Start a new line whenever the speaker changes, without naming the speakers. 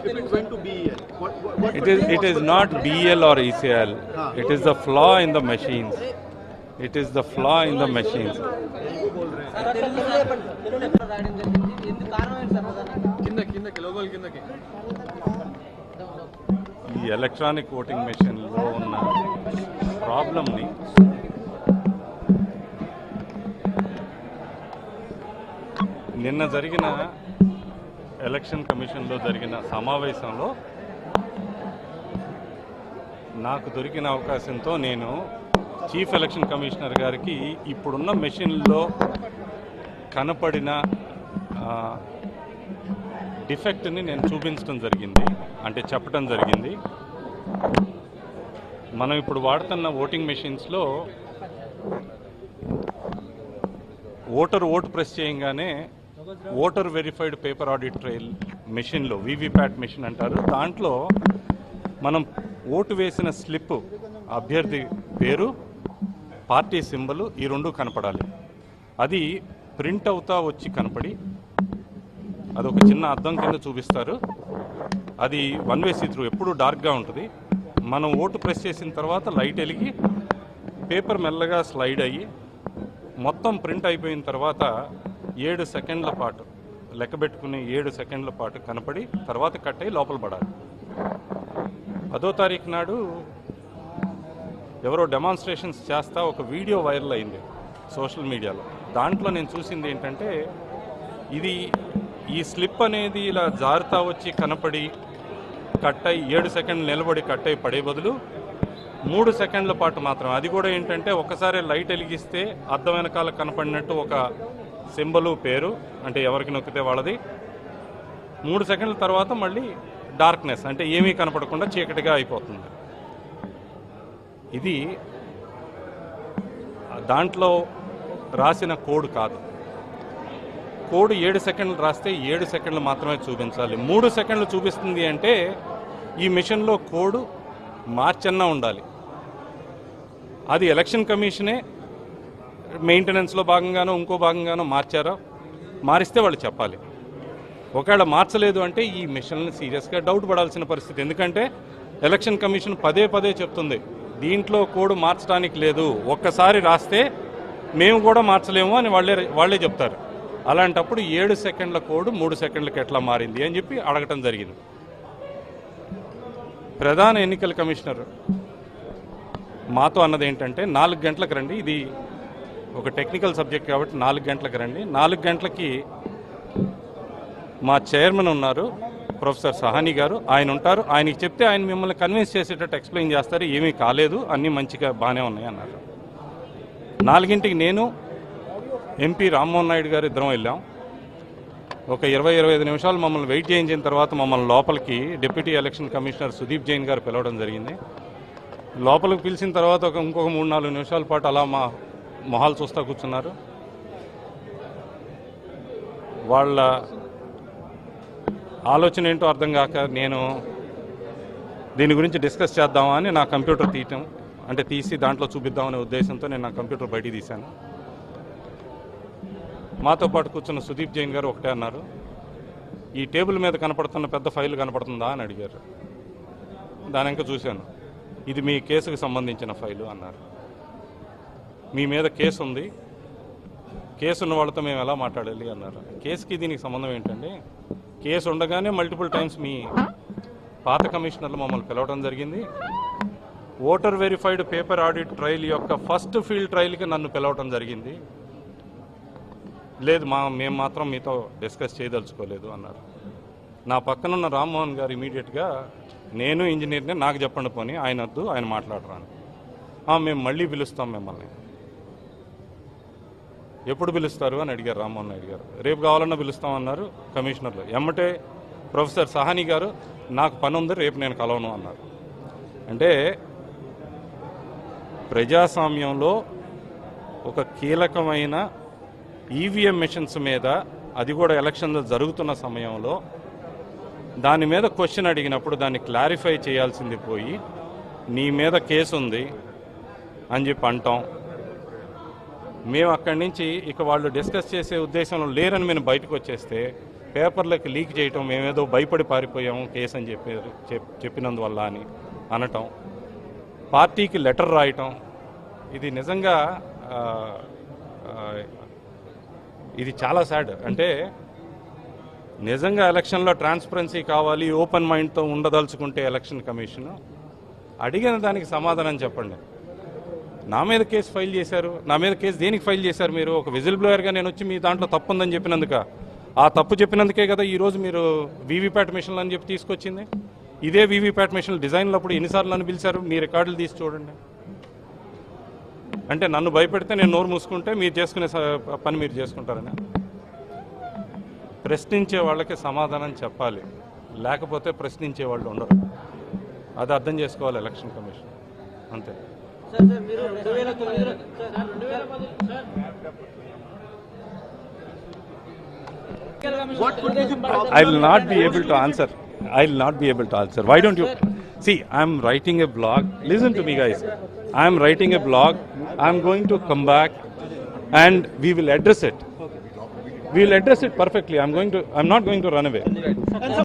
if it's going to BEL?
It is not BEL or ECL. It is the flaw in the machines. It is the flaw in the machines. ఈ electronic voting మెషిన్లో ఉన్న ప్రాబ్లమ్ని నిన్న జరిగిన election కమిషన్లో జరిగిన సమావేశంలో నాకు దొరికిన అవకాశంతో నేను చీఫ్ ఎలక్షన్ కమిషనర్ గారికి ఇప్పుడున్న మెషిన్లో కనపడిన డిఫెక్ట్ని నేను చూపించడం జరిగింది, అంటే చెప్పడం జరిగింది. మనం ఇప్పుడు వాడుతున్న ఓటింగ్ మెషిన్స్లో ఓటు ప్రెస్ చేయగానే voter verified paper audit trial మెషిన్లో వీవీప్యాట్ మెషిన్ అంటారు, దాంట్లో మనం ఓటు వేసిన స్లిప్, అభ్యర్థి పేరు, పార్టీ సింబల్ ఈ రెండు కనపడాలి. అది ప్రింట్ అవుతా వచ్చి కనపడి అదొక చిన్న అద్దం కింద చూపిస్తారు. అది వన్ వే సీ త్రూ, ఎప్పుడు డార్క్గా ఉంటుంది. మనం ఓటు ప్రెస్ చేసిన తర్వాత లైట్ వెలిగి పేపర్ మెల్లగా స్లైడ్ అయ్యి మొత్తం ప్రింట్ అయిపోయిన తర్వాత 7 సెకండ్ల పాటు లెక్కబెట్టుకుని 7 సెకండ్ల పాటు కనపడి తర్వాత కట్ అయ్యి లోపల పడాలి. 10వ తారీఖు నాడు ఎవరో డెమాన్స్ట్రేషన్స్ చేస్తా ఒక వీడియో వైరల్ అయింది సోషల్ మీడియాలో. దాంట్లో నేను చూసింది ఏంటంటే, ఇది ఈ స్లిప్ అనేది ఇలా జారుతా వచ్చి కనపడి కట్ అయ్యి 7 సెకండ్లు నిలబడి కట్ అయ్యి పడే బదులు 3 సెకండ్ల పాటు మాత్రం, అది కూడా ఏంటంటే ఒకసారి లైట్ వెలిగిస్తే అద్దం వెనకాల కనపడినట్టు ఒక సింబలు, పేరు, అంటే ఎవరికి నొక్కితే వాళ్ళది. 3 సెకండ్ల తర్వాత మళ్ళీ డార్క్నెస్, అంటే ఏమీ కనపడకుండా చీకటిగా అయిపోతుంది. ఇది దాంట్లో రాసిన కోడ్ కాదు. కోడ్ 7 సెకండ్లు రాస్తే 7 సెకండ్లు మాత్రమే చూపించాలి. 3 సెకండ్లు చూపిస్తుంది అంటే ఈ మిషన్లో కోడ్ మార్చన్నా ఉండాలి. అది ఎలక్షన్ కమిషనే మెయింటెనెన్స్లో భాగంగానో ఇంకో భాగంగానో మార్చారో, మారిస్తే వాళ్ళు చెప్పాలి. ఒకవేళ మార్చలేదు అంటే ఈ మిషన్ని సీరియస్గా డౌట్ పడాల్సిన పరిస్థితి. ఎందుకంటే ఎలక్షన్ కమిషన్ పదే పదే చెప్తుంది, దీంట్లో కోడ్ మార్చడానికి లేదు, ఒక్కసారి రాస్తే మేము కూడా మార్చలేము అని వాళ్ళే చెప్తారు. అలాంటప్పుడు 7 సెకండ్ల కోడ్ 3 సెకండ్లకు ఎట్లా మారింది అని చెప్పి అడగటం జరిగింది. ప్రధాన ఎన్నికల కమిషనర్ మాతో అన్నది ఏంటంటే 4 గంటలకు రండి, ఇది ఒక టెక్నికల్ సబ్జెక్ట్ కాబట్టి 4 గంటలకు రండి. 4 గంటలకి మా చైర్మన్ ఉన్నారు, ప్రొఫెసర్ సహానీ గారు, ఆయన ఉంటారు. ఆయనకి చెప్తే ఆయన మిమ్మల్ని కన్విన్స్ చేసేటట్టు ఎక్స్ప్లెయిన్ చేస్తారు. ఏమీ కాలేదు, అన్నీ మంచిగా బాగానే ఉన్నాయి అన్నారు. 4 నేను ఎంపీ రామ్మోహన్ నాయుడు గారు ఇద్దరం వెళ్ళాం. ఒక 20-25 నిమిషాలు మమ్మల్ని వెయిట్ చేయించిన తర్వాత మమ్మల్ని లోపలికి deputy election commissioner Sudeep Jain గారు పిలవడం జరిగింది. లోపలికి పిలిచిన తర్వాత ఇంకొక 3-4 నిమిషాల పాటు అలా మా మొహాలు చూస్తూ కూర్చున్నారు. వాళ్ళ ఆలోచన ఏంటో అర్థం కాక నేను దీని గురించి డిస్కస్ చేద్దామా అని నా కంప్యూటర్ తీసి దాంట్లో చూపిద్దామనే ఉద్దేశంతో నేను నా కంప్యూటర్ బయటికి తీశాను. మాతో పాటు కూర్చున్న సుదీప్ జైన్ గారు ఒకటే అన్నారు, ఈ టేబుల్ మీద కనపడుతున్న పెద్ద ఫైల్ కనపడుతుందా అని అడిగారు. దాని ఇంకా చూశాను, ఇది మీ కేసుకు సంబంధించిన ఫైలు అన్నారు. మీ మీద కేసు ఉంది, కేసు ఉన్న వాళ్ళతో మేము ఎలా మాట్లాడాలి అన్నారు. కేసుకి దీనికి సంబంధం ఏంటంటే, కేసు ఉండగానే మల్టిపుల్ టైమ్స్ మీ పాత కమిషనర్లు మమ్మల్ని పిలవడం జరిగింది. Voter verified paper audit trial యొక్క ఫస్ట్ ఫీల్డ్ ట్రయల్కి నన్ను పిలవడం జరిగింది. లేదు మేము మాత్రం మీతో డిస్కస్ చేయదలుచుకోలేదు అన్నారు. నా పక్కనున్న రామ్మోహన్ గారు ఇమీడియట్గా, నేను ఇంజనీర్ని, నాకు చెప్పండి పోనీ, ఆయన వద్దు, ఆయన మాట్లాడరాను. మేము మళ్ళీ పిలుస్తాం మిమ్మల్ని. ఎప్పుడు పిలుస్తారు అని అడిగారు రామ్మోహన్ నాయుడు గారు. రేపు కావాలన్నా పిలుస్తామన్నారు కమిషనర్లు. ఎమ్మటే ప్రొఫెసర్ సహానీ గారు, నాకు పని ఉంది, రేపు నేను కలవను అన్నారు. అంటే ప్రజాస్వామ్యంలో ఒక కీలకమైన ఈవీఎం మిషన్స్ మీద, అది కూడా ఎలక్షన్లు జరుగుతున్న సమయంలో దాని మీద క్వశ్చన్ అడిగినప్పుడు దాన్ని క్లారిఫై చేయాల్సింది పోయి నీ మీద కేసు ఉంది అని చెప్పి అంటాం. మేము అక్కడి నుంచి ఇక వాళ్ళు డిస్కస్ చేసే ఉద్దేశంలో లేరని మేము బయటకు వచ్చేస్తే పేపర్లకు లీక్ చేయటం, మేమేదో భయపడి పారిపోయాము కేసు అని చెప్పినందువల్ల అని అనటం, పార్టీకి లెటర్ రాయటం, ఇది నిజంగా ఇది చాలా సాడ్. అంటే నిజంగా ఎలక్షన్లో ట్రాన్స్పరెన్సీ కావాలి, ఓపెన్ మైండ్తో ఉండదలుచుకుంటే ఎలక్షన్ కమిషన్ అడిగిన దానికి సమాధానం చెప్పండి. నా మీద కేసు ఫైల్ చేశారు, నా మీద కేసు దేనికి ఫైల్ చేశారు? మీరు ఒక విజిల్ బ్లోయర్గా నేను వచ్చి మీ దాంట్లో తప్పు ఉందని చెప్పినందుక, ఆ తప్పు చెప్పినందుకే కదా ఈరోజు మీరు వీవీప్యాట్ మిషన్లు అని చెప్పి తీసుకొచ్చింది. ఇదే వీవీప్యాట్ మిషన్లు డిజైన్లు అప్పుడు ఎన్నిసార్లు నన్ను పిలిచారు? మీ రికార్డులు తీసి చూడండి. అంటే నన్ను భయపెడితే నేను నోరు మూసుకుంటే మీరు చేసుకునే పని మీరు చేసుకుంటారని. ప్రశ్నించే వాళ్ళకి సమాధానం చెప్పాలి, లేకపోతే ప్రశ్నించే వాళ్ళు ఉండరు. అది అర్థం చేసుకోవాలి ఎలక్షన్ కమిషన్, అంతే. I will not be able to answer. I will not be able to answer. Why don't you see? I am writing a blog. Listen to me, guys. I am writing a blog. I am going to come back, and we will address it. We will address it perfectly. I am not going to run away.